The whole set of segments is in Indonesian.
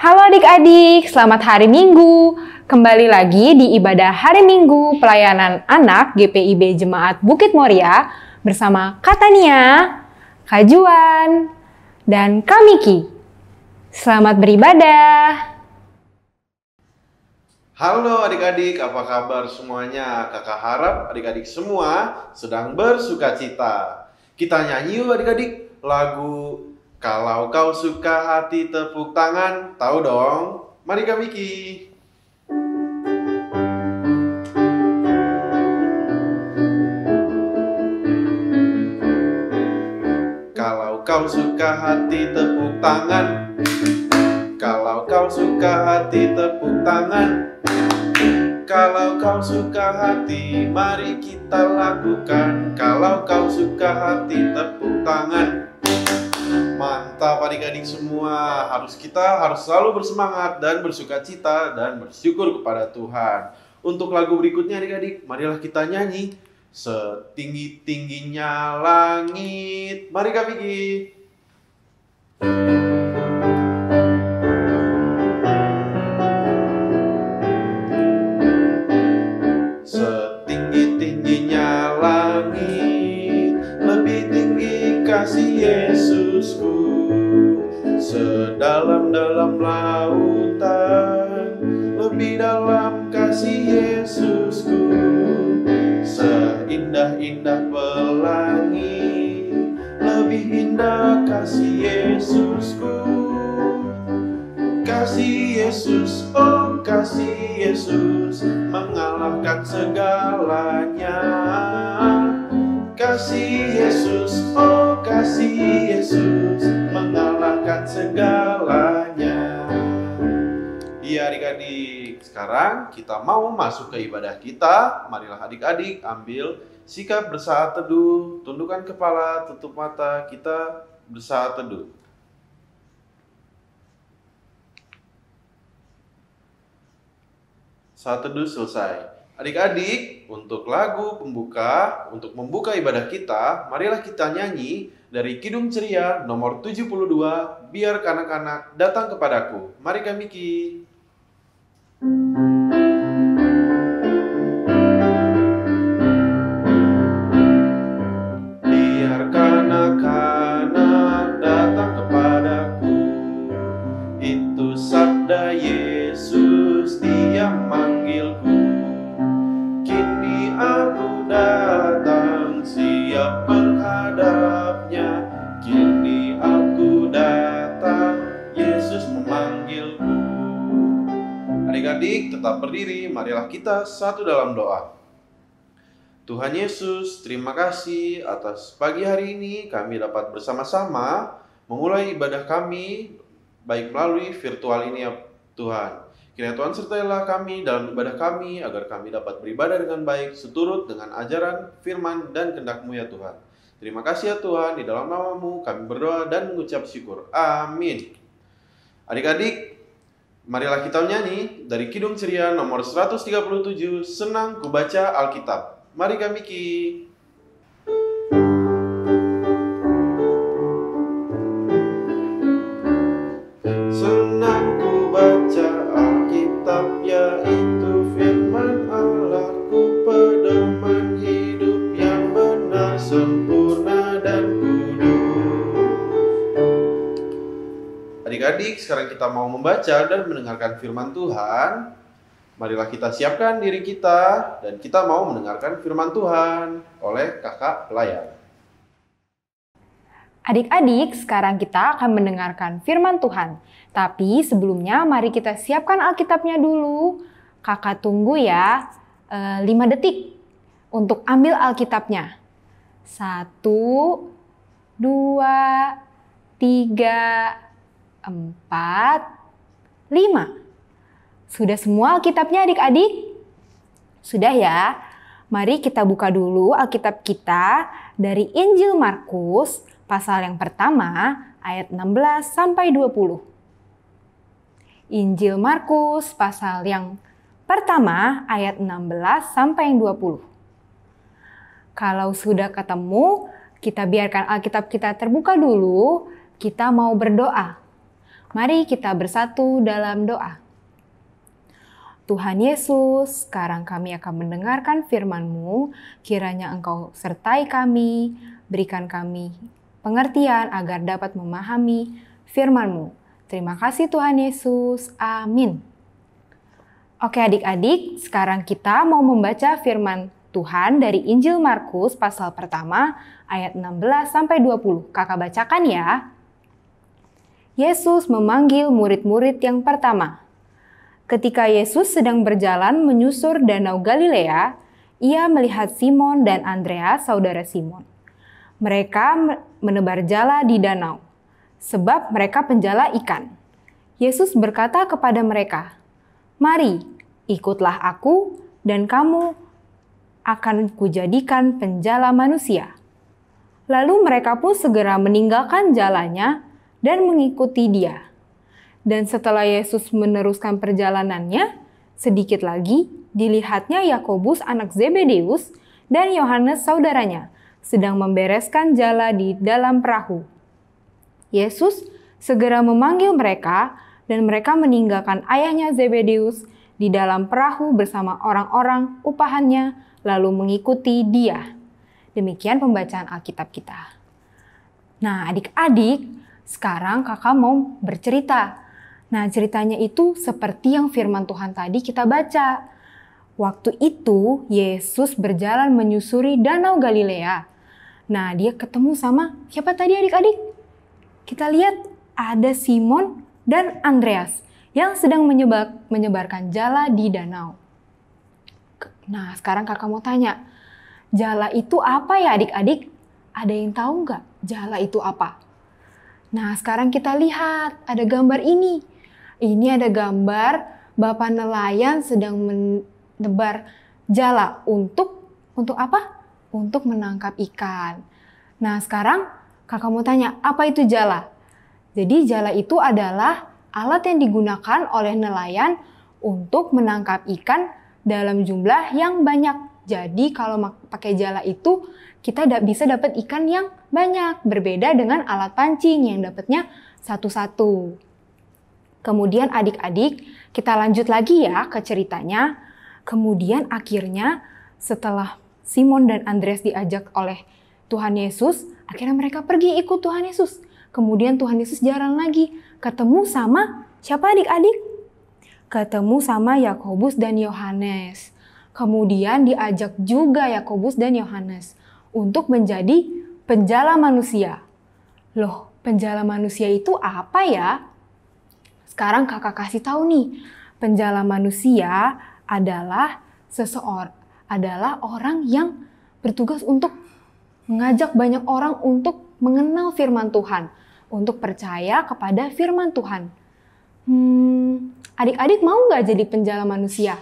Halo adik-adik, selamat hari Minggu. Kembali lagi di ibadah hari Minggu pelayanan anak GPIB Jemaat Bukit Moria bersama Kak Tania, Kak Juan, dan Kak Miki. Selamat beribadah. Halo adik-adik, apa kabar semuanya? Kakak harap adik-adik semua sedang bersukacita. Kita nyanyi yuk adik-adik lagu Kalau Kau Suka Hati Tepuk Tangan. Tahu dong? Mari Kak Miki. Kalau kau suka hati tepuk tangan. Kalau kau suka hati tepuk tangan. Kalau kau suka hati, mari kita lakukan. Kalau kau suka hati tepuk tangan. Mantap adik-adik semua. Kita harus selalu bersemangat dan bersukacita dan bersyukur kepada Tuhan. Untuk lagu berikutnya adik-adik, marilah kita nyanyi Setinggi-tingginya langit. Mari Kak Miki. Setinggi-tingginya langit, lebih tinggi kasih Yesusku. Sedalam-dalam lautan, lebih dalam kasih Yesusku. Seindah-indah pelangi, lebih indah kasih Yesusku. Kasih Yesus, oh kasih Yesus, mengalahkan segalanya. Kasih Yesus, oh kasih Yesus, mengalahkan segalanya. Iya adik-adik, sekarang kita mau masuk ke ibadah kita. Marilah adik-adik ambil sikap bersaat teduh, tundukkan kepala, tutup mata, kita bersaat teduh. Saat teduh selesai. Adik-adik, untuk lagu pembuka, untuk membuka ibadah kita, marilah kita nyanyi dari Kidung Ceria nomor 72, Biar Kanak-kanak Datang Kepadaku. Mari Kak Miki. Biar kanak-kanak datang kepadaku, itu sabda Yesus, Dia manggilku. Kini aku datang, siap menghadapnya. Kini aku datang, Yesus memanggilku. Adik-adik tetap berdiri, marilah kita satu dalam doa. Tuhan Yesus, terima kasih atas pagi hari ini kami dapat bersama-sama memulai ibadah kami, baik melalui virtual ini ya Tuhan. Kiranya Tuhan sertailah kami dalam ibadah kami, agar kami dapat beribadah dengan baik, seturut dengan ajaran, firman, dan kehendak-Mu ya Tuhan. Terima kasih ya Tuhan, di dalam nama-Mu kami berdoa dan mengucap syukur. Amin. Adik-adik, marilah kita menyanyi dari Kidung Ceria nomor 137, Senang Ku Baca Alkitab. Mari Kak Miki. Senang ku baca Alkitab, yaitu firman Allah-Ku, pedoman hidup yang benar, sempurna dan kudus. Adik-adik, sekarang kita mau membaca dan mendengarkan firman Tuhan. Marilah kita siapkan diri kita dan kita mau mendengarkan firman Tuhan oleh kakak pelayan. Adik-adik, sekarang kita akan mendengarkan firman Tuhan. Tapi sebelumnya mari kita siapkan Alkitabnya dulu. Kakak tunggu ya 5 detik untuk ambil Alkitabnya. 1, 2, 3, 4, 5. Sudah semua Alkitabnya adik-adik? Sudah ya? Mari kita buka dulu Alkitab kita dari Injil Markus pasal yang pertama ayat 16 sampai 20. Injil Markus pasal yang pertama ayat 16 sampai yang 20. Kalau sudah ketemu, kita biarkan Alkitab kita terbuka dulu, kita mau berdoa. Mari kita bersatu dalam doa. Tuhan Yesus, sekarang kami akan mendengarkan firman-Mu. Kiranya Engkau sertai kami, berikan kami pengertian agar dapat memahami firman-Mu. Terima kasih Tuhan Yesus. Amin. Oke adik-adik, sekarang kita mau membaca firman Tuhan dari Injil Markus pasal pertama ayat 16-20. Kakak bacakan ya. Yesus memanggil murid-murid yang pertama. Ketika Yesus sedang berjalan menyusur Danau Galilea, ia melihat Simon dan Andreas, saudara Simon. Mereka menebar jala di danau, sebab mereka penjala ikan. Yesus berkata kepada mereka, "Mari, ikutlah aku, dan kamu akan kujadikan penjala manusia." Lalu mereka pun segera meninggalkan jalannya dan mengikuti Dia. Dan setelah Yesus meneruskan perjalanannya, sedikit lagi dilihatnya Yakobus anak Zebedeus dan Yohanes saudaranya sedang membereskan jala di dalam perahu. Yesus segera memanggil mereka dan mereka meninggalkan ayahnya Zebedeus di dalam perahu bersama orang-orang upahannya lalu mengikuti Dia. Demikian pembacaan Alkitab kita. Nah, adik-adik, sekarang kakak mau bercerita. Nah, ceritanya itu seperti yang firman Tuhan tadi kita baca. Waktu itu, Yesus berjalan menyusuri Danau Galilea. Nah, dia ketemu sama siapa tadi adik-adik? Kita lihat ada Simon dan Andreas yang sedang menyebarkan jala di danau. Nah, sekarang kakak mau tanya, jala itu apa ya adik-adik? Ada yang tahu nggak jala itu apa? Nah, sekarang kita lihat ada gambar ini. Ini ada gambar bapak nelayan sedang menebar jala untuk apa? Untuk menangkap ikan. Nah, sekarang kakak mau tanya, apa itu jala? Jadi jala itu adalah alat yang digunakan oleh nelayan untuk menangkap ikan dalam jumlah yang banyak. Jadi kalau pakai jala itu kita bisa dapat ikan yang banyak. Berbeda dengan alat pancing yang dapatnya satu-satu. Kemudian adik-adik, kita lanjut lagi ya ke ceritanya. Kemudian akhirnya setelah Simon dan Andreas diajak oleh Tuhan Yesus, akhirnya mereka pergi ikut Tuhan Yesus. Kemudian Tuhan Yesus jalan lagi, ketemu sama siapa adik-adik? Ketemu sama Yakobus dan Yohanes. Kemudian diajak juga Yakobus dan Yohanes untuk menjadi penjala manusia. Loh, penjala manusia itu apa ya? Sekarang kakak kasih tahu nih, penjala manusia adalah orang yang bertugas untuk mengajak banyak orang untuk mengenal firman Tuhan, untuk percaya kepada firman Tuhan. Adik-adik mau nggak jadi penjala manusia?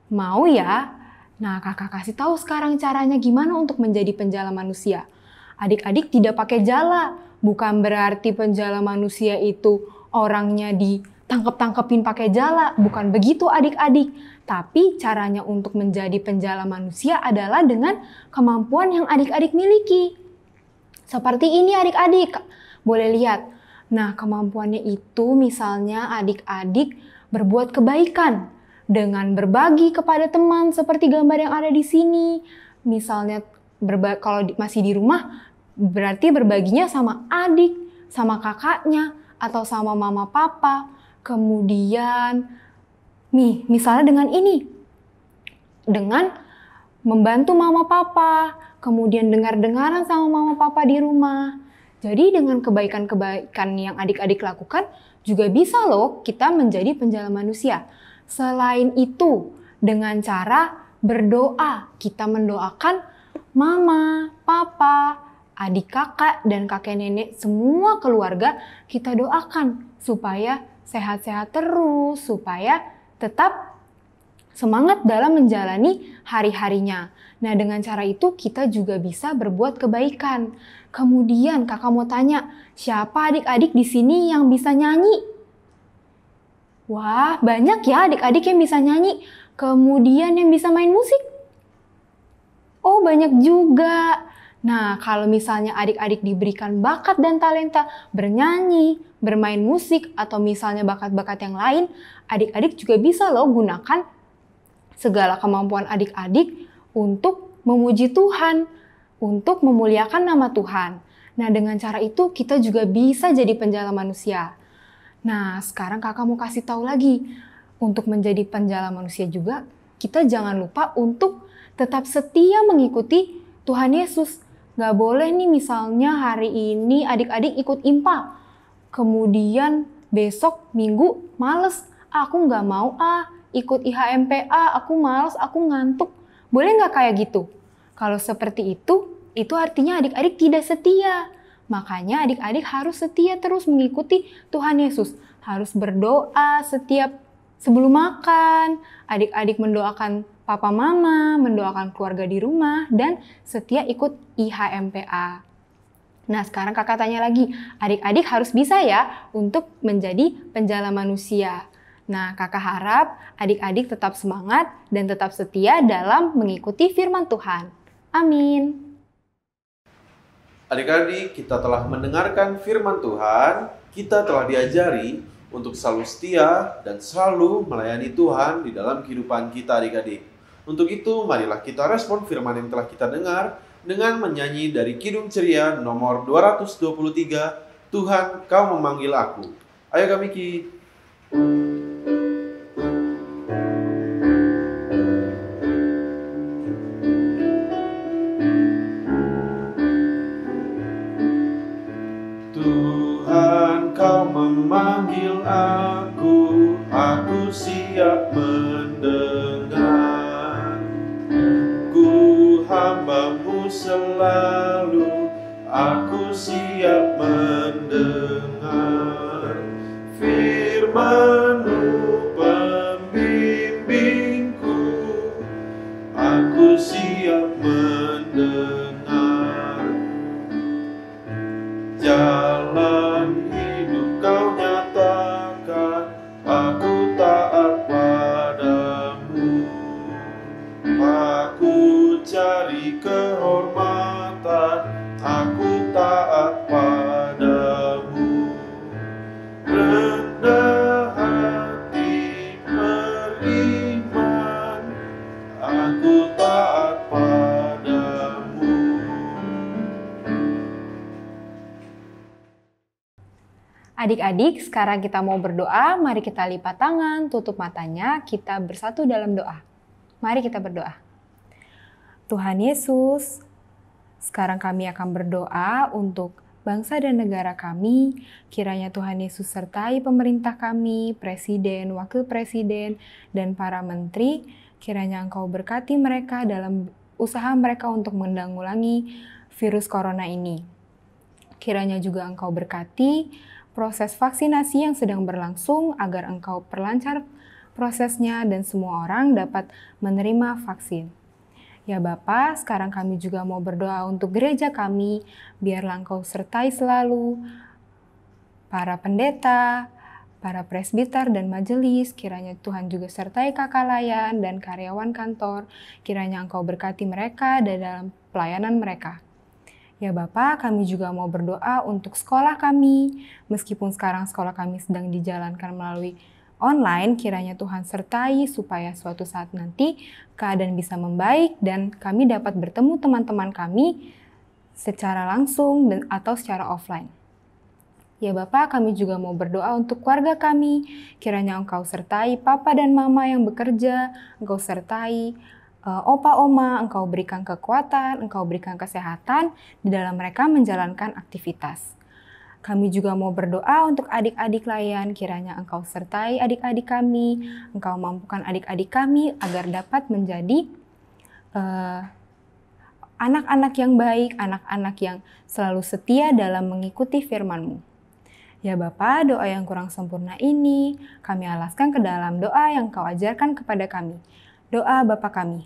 Mau ya? Nah, kakak kasih tahu sekarang caranya gimana untuk menjadi penjala manusia. Adik-adik tidak pakai jala, bukan berarti penjala manusia itu orangnya ditangkep-tangkepin pakai jala, bukan begitu adik-adik. Tapi caranya untuk menjadi penjala manusia adalah dengan kemampuan yang adik-adik miliki. Seperti ini adik-adik, boleh lihat. Nah, kemampuannya itu misalnya adik-adik berbuat kebaikan dengan berbagi kepada teman seperti gambar yang ada di sini. Misalnya kalau masih di rumah berarti berbaginya sama adik, sama kakaknya, atau sama mama papa. Kemudian misalnya dengan ini, dengan membantu mama papa, kemudian dengar-dengaran sama mama papa di rumah. Jadi dengan kebaikan-kebaikan yang adik-adik lakukan juga bisa loh kita menjadi penjala manusia. Selain itu, dengan cara berdoa, kita mendoakan mama, papa, adik kakak, dan kakek nenek, semua keluarga kita doakan supaya sehat-sehat terus, supaya tetap semangat dalam menjalani hari-harinya. Nah, dengan cara itu kita juga bisa berbuat kebaikan. Kemudian kakak mau tanya, siapa adik-adik di sini yang bisa nyanyi? Wah, banyak ya adik-adik yang bisa nyanyi. Kemudian yang bisa main musik? Oh, banyak juga. Nah, kalau misalnya adik-adik diberikan bakat dan talenta bernyanyi, bermain musik, atau misalnya bakat-bakat yang lain, adik-adik juga bisa loh gunakan segala kemampuan adik-adik untuk memuji Tuhan, untuk memuliakan nama Tuhan. Nah, dengan cara itu kita juga bisa jadi penjala manusia. Nah, sekarang kakak mau kasih tahu lagi. Untuk menjadi penjala manusia juga, kita jangan lupa untuk tetap setia mengikuti Tuhan Yesus. Gak boleh nih misalnya hari ini adik-adik ikut IMPA. Kemudian besok minggu males. Aku gak mau ikut IHMPA, aku males, aku ngantuk. Boleh gak kayak gitu? Kalau seperti itu artinya adik-adik tidak setia. Makanya adik-adik harus setia terus mengikuti Tuhan Yesus. Harus berdoa setiap sebelum makan, adik-adik mendoakan papa mama, mendoakan keluarga di rumah, dan setia ikut IHMPA. Nah, sekarang kakak tanya lagi, adik-adik harus bisa ya untuk menjadi penjala manusia. Nah, kakak harap adik-adik tetap semangat dan tetap setia dalam mengikuti firman Tuhan. Amin. Adik-adik, kita telah mendengarkan firman Tuhan, kita telah diajari untuk selalu setia dan selalu melayani Tuhan di dalam kehidupan kita adik-adik. Untuk itu, marilah kita respon firman yang telah kita dengar dengan menyanyi dari Kidung Ceria nomor 223, Tuhan Kau Memanggil Aku. Ayo Kak Miki. Tuhan Kau memanggil aku siap mendengar. Ku hamba-Mu selalu, aku siap mendengar. Firman-Mu pembimbingku, aku siap mendengar. Jalan hidup Kau nyatakan, aku taat padamu. Aku cari kehormatan, aku taat padamu. Rendah hati beriman, aku taat padamu. Adik-adik, sekarang kita mau berdoa. Mari kita lipat tangan, tutup matanya, kita bersatu dalam doa. Mari kita berdoa. Tuhan Yesus, sekarang kami akan berdoa untuk bangsa dan negara kami. Kiranya Tuhan Yesus sertai pemerintah kami, presiden, wakil presiden, dan para menteri. Kiranya Engkau berkati mereka dalam usaha mereka untuk menanggulangi virus corona ini. Kiranya juga Engkau berkati proses vaksinasi yang sedang berlangsung agar Engkau perlancar prosesnya dan semua orang dapat menerima vaksin. Ya Bapa, sekarang kami juga mau berdoa untuk gereja kami, biarlah Engkau sertai selalu para pendeta, para presbiter dan majelis, kiranya Tuhan juga sertai kakak layan dan karyawan kantor, kiranya Engkau berkati mereka dalam pelayanan mereka. Ya Bapa, kami juga mau berdoa untuk sekolah kami, meskipun sekarang sekolah kami sedang dijalankan melalui online, kiranya Tuhan sertai supaya suatu saat nanti keadaan bisa membaik dan kami dapat bertemu teman-teman kami secara langsung atau secara offline. Ya Bapa, kami juga mau berdoa untuk keluarga kami, kiranya Engkau sertai Papa dan Mama yang bekerja, Engkau sertai Opa, Oma, Engkau berikan kekuatan, Engkau berikan kesehatan di dalam mereka menjalankan aktivitas. Kami juga mau berdoa untuk adik-adik layan, kiranya Engkau sertai adik-adik kami, Engkau mampukan adik-adik kami agar dapat menjadi anak-anak yang baik, anak-anak yang selalu setia dalam mengikuti firman-Mu. Ya Bapa, doa yang kurang sempurna ini kami alaskan ke dalam doa yang Kau ajarkan kepada kami. Doa Bapa kami.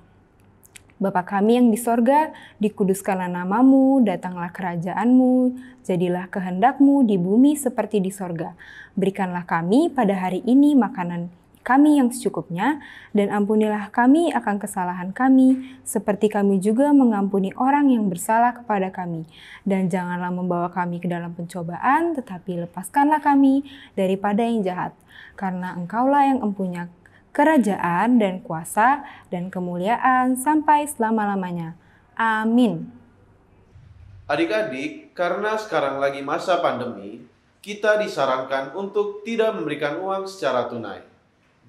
Bapa kami yang di sorga, dikuduskanlah nama-Mu, datanglah kerajaan-Mu, jadilah kehendak-Mu di bumi seperti di sorga. Berikanlah kami pada hari ini makanan kami yang secukupnya, dan ampunilah kami akan kesalahan kami, seperti kami juga mengampuni orang yang bersalah kepada kami. Dan janganlah membawa kami ke dalam pencobaan, tetapi lepaskanlah kami daripada yang jahat. Karena Engkaulah yang empunya kerajaan dan kuasa dan kemuliaan sampai selama-lamanya. Amin. Adik-adik, karena sekarang lagi masa pandemi, kita disarankan untuk tidak memberikan uang secara tunai.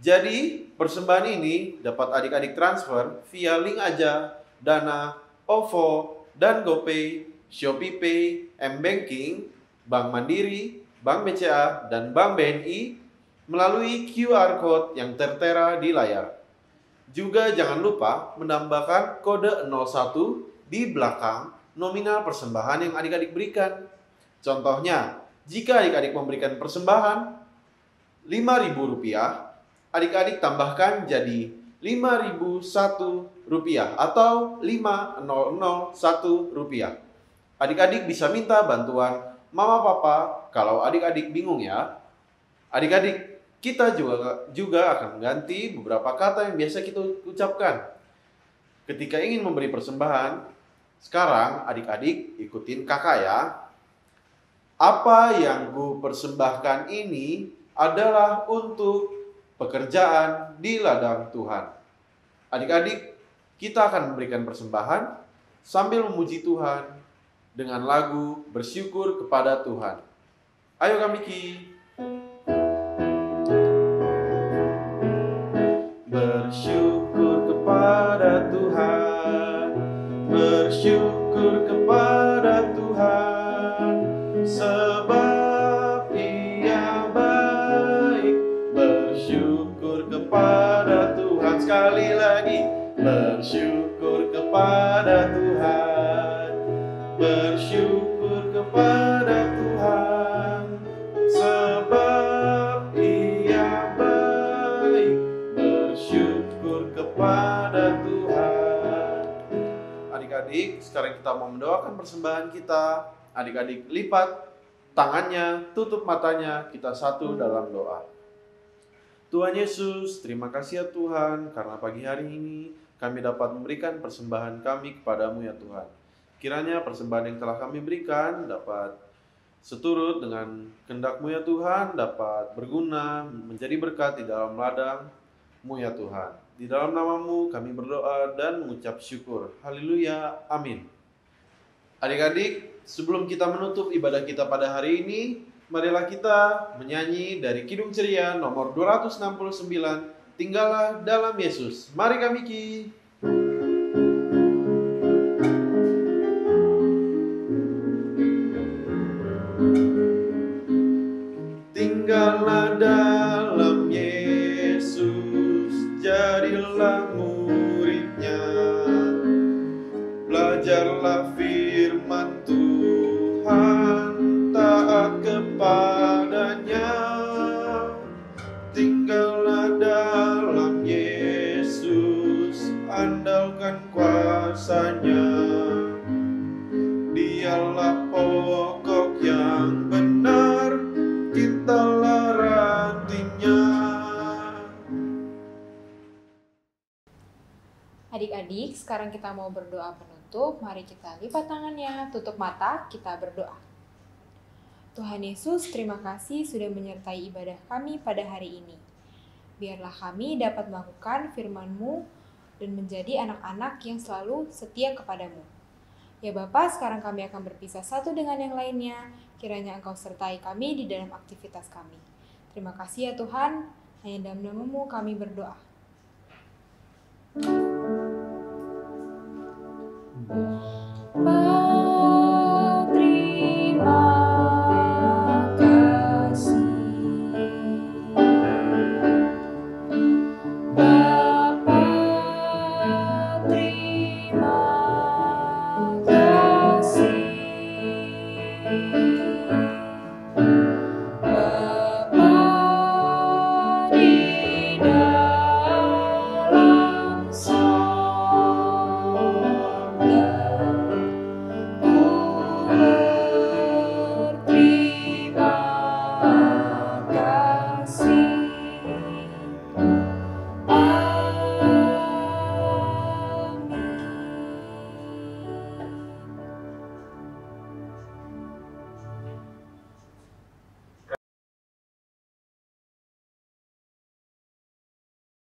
Jadi, persembahan ini dapat adik-adik transfer via link aja, Dana, OVO, dan GoPay, ShopeePay, M-Banking, Bank Mandiri, Bank BCA, dan Bank BNI melalui QR Code yang tertera di layar. Juga jangan lupa menambahkan kode 01 di belakang nominal persembahan yang adik-adik berikan. Contohnya, jika adik-adik memberikan persembahan Rp5.000, adik-adik tambahkan jadi Rp5.001 atau Rp5.001. Adik-adik bisa minta bantuan mama papa kalau adik-adik bingung ya. Adik-adik, kita juga akan mengganti beberapa kata yang biasa kita ucapkan ketika ingin memberi persembahan. Sekarang adik-adik ikutin kakak ya. Apa yang ku persembahkan ini adalah untuk pekerjaan di ladang Tuhan. Adik-adik, kita akan memberikan persembahan sambil memuji Tuhan dengan lagu bersyukur kepada Tuhan. Ayo kami Ki. Bersyukur kepada Tuhan, bersyukur kepada Tuhan, sebab Ia baik. Bersyukur kepada Tuhan, sekali lagi. Bersyukur kepada Tuhan, bersyukur kepada Tuhan, sebab Ia baik. Bersyukur kepada Tuhan. Adik-adik, sekarang kita mau mendoakan persembahan kita. Adik-adik lipat tangannya, tutup matanya, kita satu dalam doa. Tuhan Yesus, terima kasih ya Tuhan, karena pagi hari ini kami dapat memberikan persembahan kami kepadamu ya Tuhan. Kiranya persembahan yang telah kami berikan dapat seturut dengan kehendak-Mu ya Tuhan, dapat berguna, menjadi berkat di dalam ladang-Mu ya Tuhan. Di dalam nama-Mu kami berdoa dan mengucap syukur. Haleluya, amin. Adik-adik, sebelum kita menutup ibadah kita pada hari ini, marilah kita menyanyi dari Kidung Ceria nomor 269, Tinggallah dalam Yesus. Mari kami Ki. Tinggallah dalam Yesus, jadilah murid-Nya. Belajarlah firman Tuhan, taat kepadanya. Tinggallah dalam Yesus, andalkan kuasa-Nya. Dialah pokok yang benar, kintalah rantingnya. Adik-adik, sekarang kita mau berdoa penutup. Mari kita lipat tangannya, tutup mata, kita berdoa. Tuhan Yesus, terima kasih sudah menyertai ibadah kami pada hari ini. Biarlah kami dapat melakukan firman-Mu dan menjadi anak-anak yang selalu setia kepadamu. Ya Bapa, sekarang kami akan berpisah satu dengan yang lainnya. Kiranya Engkau sertai kami di dalam aktivitas kami. Terima kasih ya Tuhan, hanya dalam nama-Mu kami berdoa. Terima kasih.